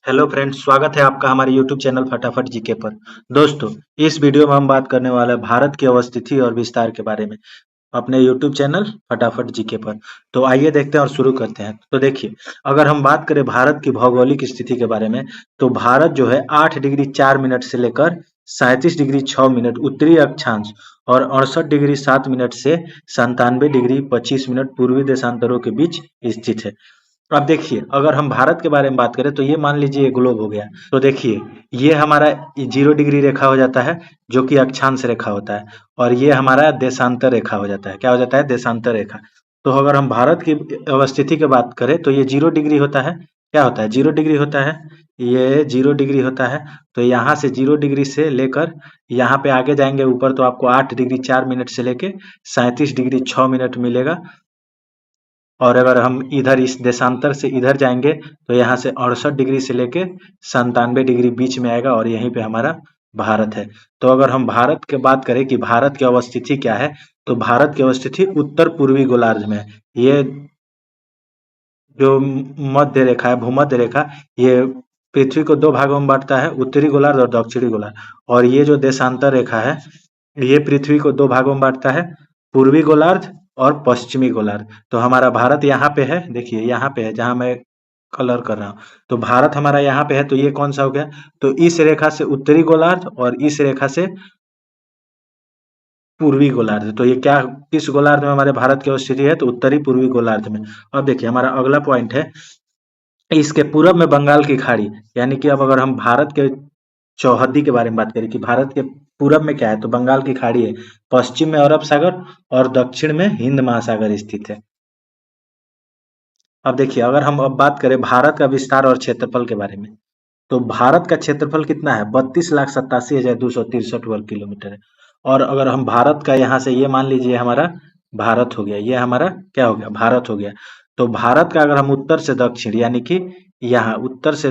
Hello friends, स्वागत है आपका हमारे यूट्यूब चैनल फटाफट जीके पर। दोस्तों, इस वीडियो में हम बात करने वाले हैं भारत की अवस्थिति और विस्तार के बारे में अपने यूट्यूब चैनल फटाफट जीके पर। तो आइए देखते हैं और शुरू करते हैं। तो देखिए, अगर हम बात करें भारत की भौगोलिक स्थिति के बारे में, तो भारत जो है 8 डिग्री 4 मिनट से लेकर 37 डिग्री 6 मिनट उत्तरी अक्षांश और 68 डिग्री 7 मिनट से 97 डिग्री 25 मिनट पूर्वी देशांतरों के बीच स्थित है। अब देखिए, अगर हम भारत के बारे में बात करें तो ये मान लीजिए ये ग्लोब हो गया। तो देखिए, ये हमारा 0 डिग्री रेखा हो जाता है, जो कि अक्षांश रेखा होता है। और ये हमारा देशांतर रेखा हो जाता है। क्या हो जाता है? देशांतर रेखा। तो अगर हम भारत की अवस्थिति की बात करें तो ये 0 डिग्री होता है। क्या होता है? 0 डिग्री होता है। ये 0 डिग्री होता है। तो यहाँ से 0 डिग्री से लेकर यहाँ पे आगे जाएंगे ऊपर, तो आपको 8 डिग्री 4 मिनट से लेके 37 डिग्री 6 मिनट मिलेगा। और अगर हम इधर इस देशांतर से इधर जाएंगे तो यहाँ से 68 डिग्री से लेके 97 डिग्री बीच में आएगा, और यहीं पे हमारा भारत है। तो अगर हम भारत की बात करें कि भारत की अवस्थिति क्या है, तो भारत की अवस्थिति उत्तर पूर्वी गोलार्ध में है। ये जो मध्य रेखा है, भूमध्य रेखा, ये पृथ्वी को दो भागों में बांटता है, उत्तरी गोलार्ध और दक्षिणी गोलार्ध। और ये जो देशांतर रेखा है, ये पृथ्वी को दो भागों में बांटता है, पूर्वी गोलार्ध और पश्चिमी गोलार्ध। तो हमारा भारत यहाँ पे है, देखिए यहाँ पे है जहां मैं कलर कर रहा हूँ। तो भारत हमारा यहाँ पे है, तो ये कौन सा हो गया? तो इस रेखा से उत्तरी गोलार्ध और इस रेखा से पूर्वी गोलार्ध। तो ये क्या, किस गोलार्ध में हमारे भारत की अवस्थिति है? तो उत्तरी पूर्वी गोलार्ध में। अब देखिए, हमारा अगला पॉइंट है, इसके पूरब में बंगाल की खाड़ी। यानी कि अब अगर हम भारत के चौहद्दी के बारे में बात करें कि भारत के पूरब में क्या है, तो बंगाल की खाड़ी है, पश्चिम में अरब सागर और दक्षिण में हिंद महासागर स्थित है। अब देखिए, अगर हम अब बात करें भारत का विस्तार और क्षेत्रफल के बारे में, तो भारत का क्षेत्रफल कितना है? 32,87,263 वर्ग किलोमीटर है। और अगर हम भारत का यहाँ से ये मान लीजिए हमारा भारत हो गया, ये हमारा क्या हो गया? भारत हो गया। तो भारत का अगर हम उत्तर से दक्षिण, यानी कि यहाँ उत्तर से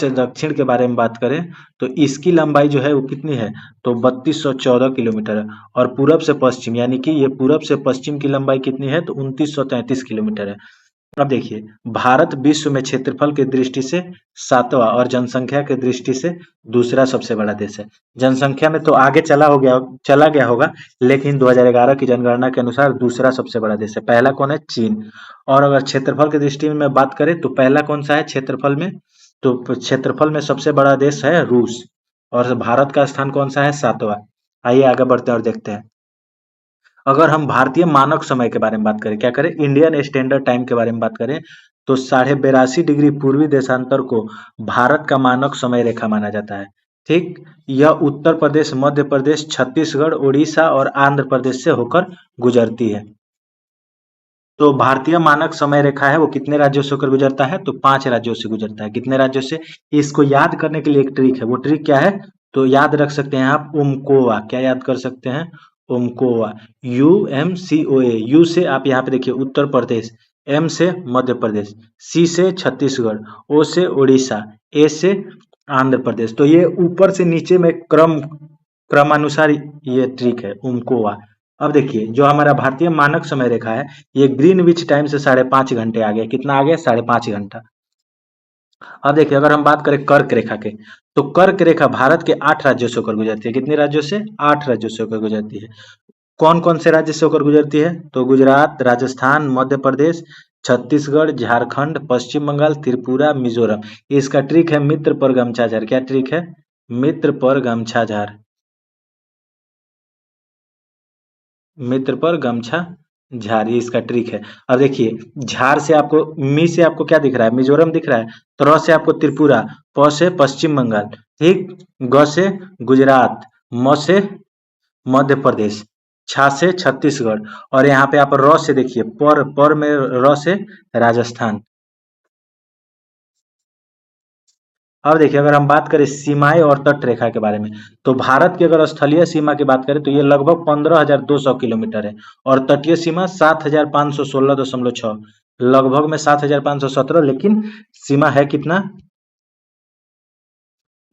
दक्षिण के बारे में बात करें, तो इसकी लंबाई जो है वो कितनी है? तो 3214 किलोमीटर है। और पूरब से पश्चिम, यानी कि ये पूरब से पश्चिम की लंबाई कितनी है? तो 2933 किलोमीटर है। अब देखिए, भारत विश्व में क्षेत्रफल की दृष्टि से सातवां और जनसंख्या की दृष्टि से दूसरा सबसे बड़ा देश है। जनसंख्या में तो आगे चला गया होगा, लेकिन 2011 की जनगणना के अनुसार दूसरा सबसे बड़ा देश है। पहला कौन है? चीन। और अगर क्षेत्रफल की दृष्टि में बात करें तो पहला कौन सा है क्षेत्रफल में? तो क्षेत्रफल में सबसे बड़ा देश है रूस। और भारत का स्थान कौन सा है? सातवां। आइए आगे बढ़ते हैं और देखते हैं। अगर हम भारतीय मानक समय के बारे में बात करें, क्या करें? इंडियन स्टैंडर्ड टाइम के बारे में बात करें, तो 82.5 डिग्री पूर्वी देशांतर को भारत का मानक समय रेखा माना जाता है। ठीक, यह उत्तर प्रदेश, मध्य प्रदेश, छत्तीसगढ़, उड़ीसा और आंध्र प्रदेश से होकर गुजरती है। तो भारतीय मानक समय रेखा है वो कितने राज्यों से होकर गुजरता है? तो 5 राज्यों से गुजरता है। कितने राज्यों से? इसको याद करने के लिए एक ट्रिक है। वो ट्रिक क्या है? तो याद रख सकते हैं आप, उमकोआ। क्या याद कर सकते हैं? उमकोआ। UMCOA। यू से आप यहाँ पे देखिए उत्तर प्रदेश, एम से मध्य प्रदेश, सी से छत्तीसगढ़, ओ से उड़ीसा, ए से आंध्र प्रदेश। तो ये ऊपर से नीचे में क्रमानुसार ये ट्रिक है, उमकोआ। अब देखिए, जो हमारा भारतीय मानक समय रेखा है, ये ग्रीनविच टाइम से 5.5 घंटे आगे। कितना आगे? 5.5 घंटा। अब देखिए, अगर हम बात करें कर्क रेखा के, तो कर्क रेखा भारत के 8 राज्यों से होकर गुजरती है। कितने राज्यों से? 8 राज्यों से होकर गुजरती है। कौन कौन से राज्य से होकर गुजरती है? तो गुजरात, राजस्थान, मध्य प्रदेश, छत्तीसगढ़, झारखंड, पश्चिम बंगाल, त्रिपुरा, मिजोरम। इसका ट्रिक है मित्र पर गमछा झार। क्या ट्रिक है? मित्र पर गमछा झार। मित्र पर गमछा झार, ये इसका ट्रिक है। अब देखिए, झार से आपको, मी से आपको क्या दिख रहा है? मिजोरम दिख रहा है। त्र से आपको त्रिपुरा, प से पश्चिम बंगाल, ठीक, ग से गुजरात, म से मध्य प्रदेश, छा से छत्तीसगढ़, और यहाँ पे आप र से देखिए, पर में र से राजस्थान। अब देखिए, अगर हम बात करें सीमाएं और तट रेखा के बारे में, तो भारत की अगर स्थलीय सीमा की बात करें तो ये लगभग 15,200 किलोमीटर है। और तटीय सीमा 7,516.6, लगभग में 7,517, लेकिन सीमा है कितना?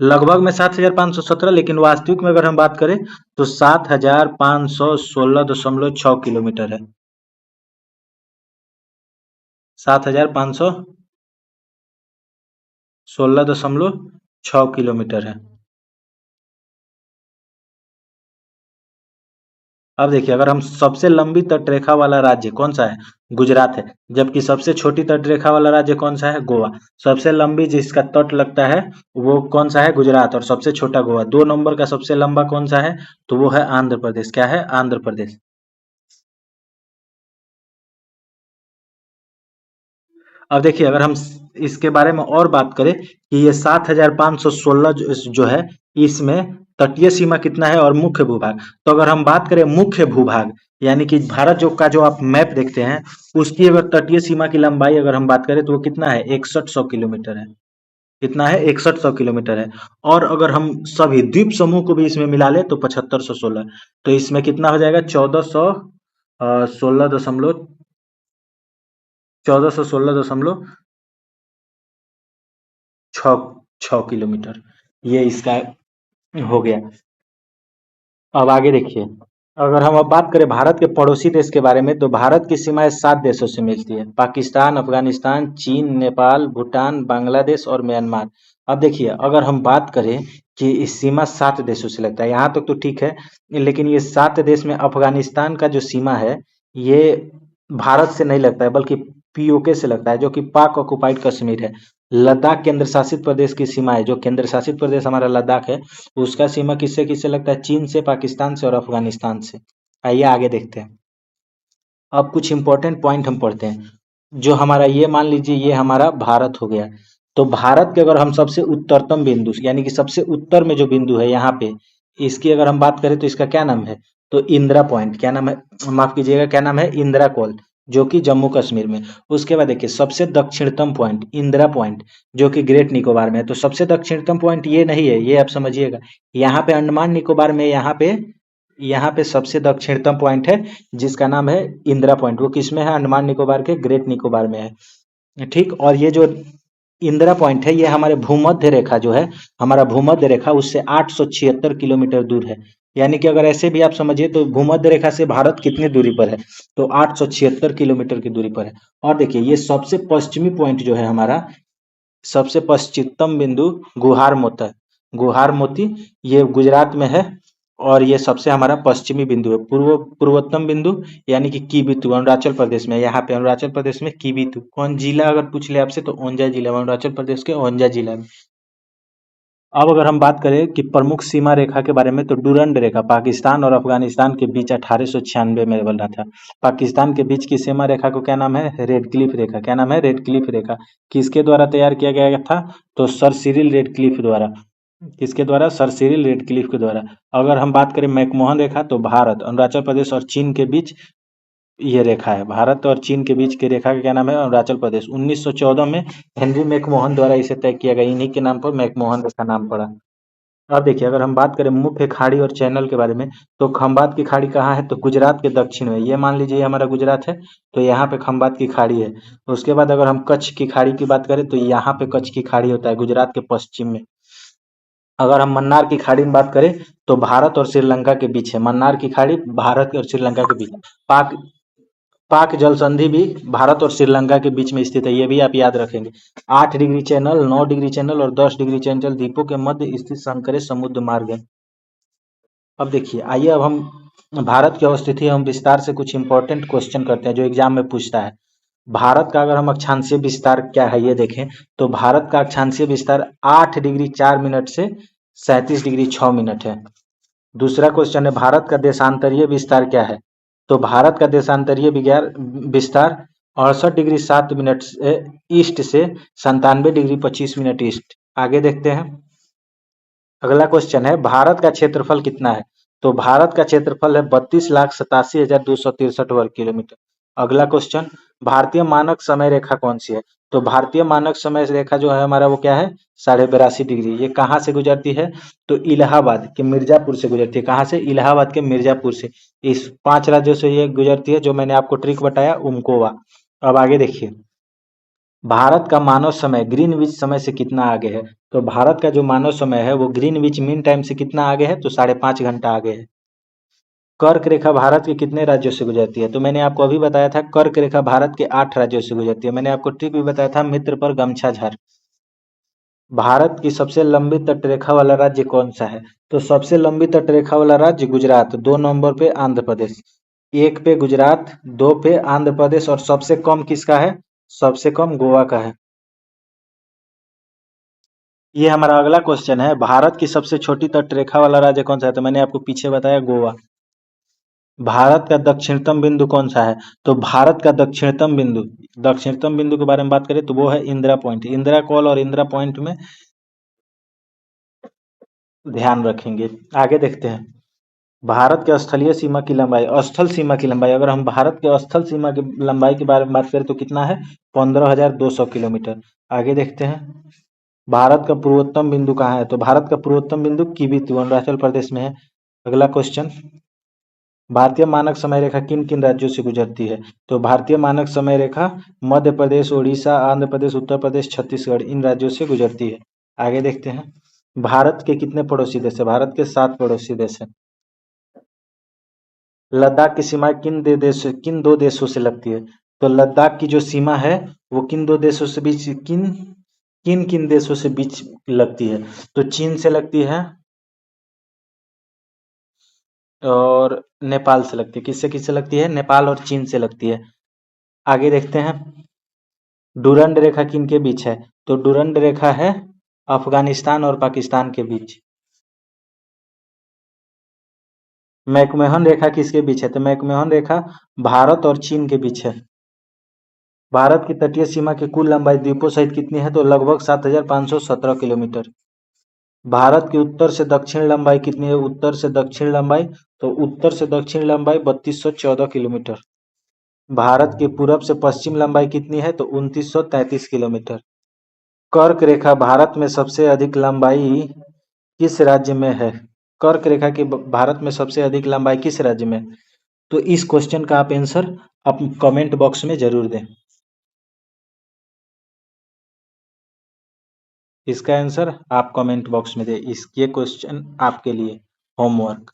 लगभग में 7,517, लेकिन वास्तविक में अगर हम बात करें तो 7,516.6 किलोमीटर है। 7,500 16.6 किलोमीटर है। अब देखिए, अगर हम सबसे लंबी तटरेखा वाला राज्य कौन सा है, गुजरात है। जबकि सबसे छोटी तटरेखा वाला राज्य कौन सा है, गोवा। सबसे लंबी जिसका तट लगता है वो कौन सा है, गुजरात, और सबसे छोटा गोवा। 2 नंबर का सबसे लंबा कौन सा है, तो वो है आंध्र प्रदेश। क्या है, आंध्र प्रदेश। अब देखिए, अगर हम इसके बारे में और बात करें कि ये 7,516 जो है, इसमें तटीय सीमा कितना है और मुख्य भूभाग। तो अगर हम बात करें मुख्य भूभाग, यानी कि भारत जो आप मैप देखते हैं, उसकी अगर तटीय सीमा की लंबाई अगर हम बात करें तो वो कितना है, 6100 किलोमीटर है। कितना है, 6100 किलोमीटर है। और अगर हम सभी द्वीप समूह को भी इसमें मिला ले तो 7516। तो इसमें कितना हो जाएगा, 1416 छ छ किलोमीटर, ये इसका हो गया। अब आगे देखिए, अगर हम अब बात करें भारत के पड़ोसी देश के बारे में, तो भारत की सीमाएं 7 देशों से मिलती है: पाकिस्तान, अफगानिस्तान, चीन, नेपाल, भूटान, बांग्लादेश और म्यांमार। अब देखिए, अगर हम बात करें कि इस सीमा 7 देशों से लगता है, यहाँ तक तो ठीक है। लेकिन ये 7 देश में अफगानिस्तान का जो सीमा है, ये भारत से नहीं लगता है, बल्कि पीओके से लगता है, जो कि पाक ऑक्युपाइड कश्मीर है। लद्दाख केंद्र शासित प्रदेश की सीमा है, जो केंद्र शासित प्रदेश हमारा लद्दाख है, उसका सीमा किससे किससे लगता है, चीन से, पाकिस्तान से और अफगानिस्तान से। आइए आगे देखते हैं। अब कुछ इंपॉर्टेंट पॉइंट हम पढ़ते हैं। जो हमारा, ये मान लीजिए ये हमारा भारत हो गया। तो भारत के अगर हम सबसे उत्तरतम बिंदु, यानी कि सबसे उत्तर में जो बिंदु है यहाँ पे, इसकी अगर हम बात करें तो इसका क्या नाम है, तो इंदिरा पॉइंट। क्या नाम है, माफ कीजिएगा, क्या नाम है, इंदिरा कॉल, जो कि जम्मू कश्मीर में। उसके बाद देखिए, सबसे दक्षिणतम पॉइंट इंदिरा पॉइंट, जो कि ग्रेट निकोबार में है। तो सबसे दक्षिणतम पॉइंट ये नहीं है, ये आप समझिएगा। यहाँ पे अंडमान निकोबार में, यहाँ पे सबसे दक्षिणतम पॉइंट है, जिसका नाम है इंदिरा पॉइंट। वो किसमें है, अंडमान निकोबार के ग्रेट निकोबार में है। ठीक, और ये जो इंदिरा पॉइंट है, ये हमारे भूमध्य रेखा जो है, हमारा भूमध्य रेखा उससे 876 किलोमीटर दूर है। यानी कि अगर ऐसे भी आप समझिए तो भूमध्य रेखा से भारत कितनी दूरी पर है, तो 876 किलोमीटर की दूरी पर है। और देखिए, ये सबसे पश्चिमी पॉइंट जो है हमारा, सबसे पश्चिमतम बिंदु गुहार मोती, गुहार मोती, ये गुजरात में है। और ये सबसे हमारा पश्चिमी बिंदु है। पूर्वोत्तम बिंदु यानी कि कीबितु अरुणाचल प्रदेश में, यहाँ पे अरुणाचल प्रदेश में कीबितु। कौन जिला अगर पूछ ले आपसे, तो ओंजा जिला, अरुणाचल प्रदेश के ओंजा जिला में। अब अगर हम बात करें कि प्रमुख सीमा रेखा के बारे में, तो डूरंड रेखा पाकिस्तान और अफगानिस्तान के बीच 1896 में बना था। पाकिस्तान के बीच की सीमा रेखा को क्या नाम है, रेड क्लिफ रेखा। क्या नाम है, रेड क्लिफ रेखा। किसके द्वारा तैयार किया गया था, तो सर सिरिल रेड क्लिफ द्वारा। किसके द्वारा, सर सिरिल रेड क्लिफ के द्वारा। अगर हम बात करें मैकमोहन रेखा, तो भारत, अरुणाचल प्रदेश और चीन के बीच ये रेखा है। भारत और चीन के बीच की रेखा का क्या नाम है, अरुणाचल प्रदेश। 1914 में हेनरी मैकमोहन द्वारा इसे तय किया गया, इन्हीं के नाम पर मैकमोहन रेखा नाम पड़ा। अब देखिए, अगर हम बात करें मुख्य खाड़ी और चैनल के बारे में, तो खंबात की खाड़ी कहाँ है, तो गुजरात के दक्षिण में। ये मान लीजिए ये हमारा गुजरात है, तो यहाँ पे खंबात की खाड़ी है। उसके बाद अगर हम कच्छ की खाड़ी की बात करें, तो यहाँ पे कच्छ की खाड़ी होता है, गुजरात के पश्चिम में। अगर हम मन्नार की खाड़ी में बात करें, तो भारत और श्रीलंका के बीच है। मन्नार की खाड़ी भारत और श्रीलंका के बीच। पाक पाक जल संधि भी भारत और श्रीलंका के बीच में स्थित है, ये भी आप याद रखेंगे। 8 डिग्री चैनल, 9 डिग्री चैनल और 10 डिग्री चैनल द्वीपों के मध्य स्थित संकरे समुद्र मार्ग है। अब देखिए, आइए अब हम भारत की अवस्थिति हम विस्तार से कुछ इंपॉर्टेंट क्वेश्चन करते हैं जो एग्जाम में पूछता है। भारत का अगर हम अक्षांशीय विस्तार क्या है ये देखें, तो भारत का अक्षांशीय विस्तार 8 डिग्री 4 मिनट से 37 डिग्री 6 मिनट है। दूसरा क्वेश्चन है, भारत का देशांतरीय विस्तार क्या है, तो भारत का देशांतरीय विस्तार 68 डिग्री 7 मिनट से ईस्ट से 97 डिग्री 25 मिनट ईस्ट। आगे देखते हैं। अगला क्वेश्चन है, भारत का क्षेत्रफल कितना है, तो भारत का क्षेत्रफल है 32,87,263 वर्ग किलोमीटर। अगला क्वेश्चन, भारतीय मानक समय रेखा कौन सी है, तो भारतीय मानक समय रेखा जो है हमारा वो क्या है, 82.5 डिग्री। ये कहाँ से गुजरती है, तो इलाहाबाद के मिर्जापुर से गुजरती है। कहाँ से, इलाहाबाद के मिर्जापुर से। इस 5 राज्यों से ये गुजरती है, जो मैंने आपको ट्रिक बताया, उमकोवा। अब आगे देखिए, भारत का मानव समय ग्रीनविच समय से कितना आगे है, तो भारत का जो मानव समय है वो ग्रीनविच मीन टाइम से कितना आगे है, तो 5.5 घंटा आगे है। कर्क रेखा भारत के कितने राज्यों से गुजरती है, तो मैंने आपको अभी बताया था कर्क रेखा भारत के 8 राज्यों से गुजरती है। मैंने आपको ट्रिक भी बताया था, मित्र पर गमछा झार। भारत की सबसे लंबी तटरेखा वाला राज्य कौन सा है? तो सबसे लंबी तटरेखा वाला राज्य गुजरात, 2 नंबर पे आंध्र प्रदेश, 1 पे गुजरात, 2 पे आंध्र प्रदेश और सबसे कम किसका है? सबसे कम गोवा का है। ये हमारा अगला क्वेश्चन है, भारत की सबसे छोटी तटरेखा वाला राज्य कौन सा है? तो मैंने आपको पीछे बताया गोवा। भारत का दक्षिणतम बिंदु कौन सा है? तो भारत का दक्षिणतम बिंदु के बारे में बात करें तो वो है इंदिरा पॉइंट। इंदिरा कॉल और इंदिरा पॉइंट में ध्यान रखेंगे। आगे देखते हैं, भारत के स्थलीय सीमा की लंबाई, स्थल सीमा की लंबाई, अगर हम भारत के स्थल सीमा की लंबाई के बारे में बात करें तो कितना है? 15,200 किलोमीटर। आगे देखते हैं, भारत का पूर्वोत्तम बिंदु कहाँ है? तो भारत का पूर्वोत्तम बिंदु किबिथु अरुणाचल प्रदेश में है। अगला क्वेश्चन, भारतीय मानक समय रेखा किन किन राज्यों से गुजरती है? तो भारतीय मानक समय रेखा मध्य प्रदेश, उड़ीसा, आंध्र प्रदेश, उत्तर प्रदेश, छत्तीसगढ़, इन राज्यों से गुजरती है। आगे देखते हैं, भारत के कितने पड़ोसी देश है? भारत के 7 पड़ोसी देश है। लद्दाख की सीमा किन दो देशों से लगती है? तो लद्दाख की जो सीमा है वो किन दो देशों से बीच किन किन किन देशों से बीच लगती है? तो चीन से लगती है और नेपाल से लगती है। किससे किससे लगती है? नेपाल और चीन से लगती है। आगे देखते हैं, डूरंड रेखा किन के बीच है? तो डूरंड रेखा है अफगानिस्तान और पाकिस्तान के बीच। मैकमोहन रेखा किसके बीच है? तो मैकमोहन रेखा भारत और चीन के बीच है। भारत की तटीय सीमा की कुल लंबाई द्वीपों सहित कितनी है? तो लगभग 7,517 किलोमीटर। भारत की उत्तर से दक्षिण लंबाई कितनी है? उत्तर से दक्षिण लंबाई, तो उत्तर से दक्षिण लंबाई 3214 किलोमीटर। भारत की पूरब से पश्चिम लंबाई कितनी है? तो 2933 किलोमीटर। कर्क रेखा भारत में सबसे अधिक लंबाई किस राज्य में है? कर्क रेखा की भारत में सबसे अधिक लंबाई किस राज्य में? तो इस क्वेश्चन का आप आंसर आप कमेंट बॉक्स में जरूर दें। इसका आंसर आप कमेंट बॉक्स में दें। ये क्वेश्चन आपके लिए होमवर्क।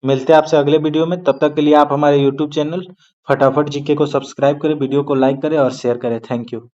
मिलते हैं आपसे अगले वीडियो में, तब तक के लिए आप हमारे यूट्यूब चैनल फटाफट जीके को सब्सक्राइब करें, वीडियो को लाइक करें और शेयर करें। Thank you.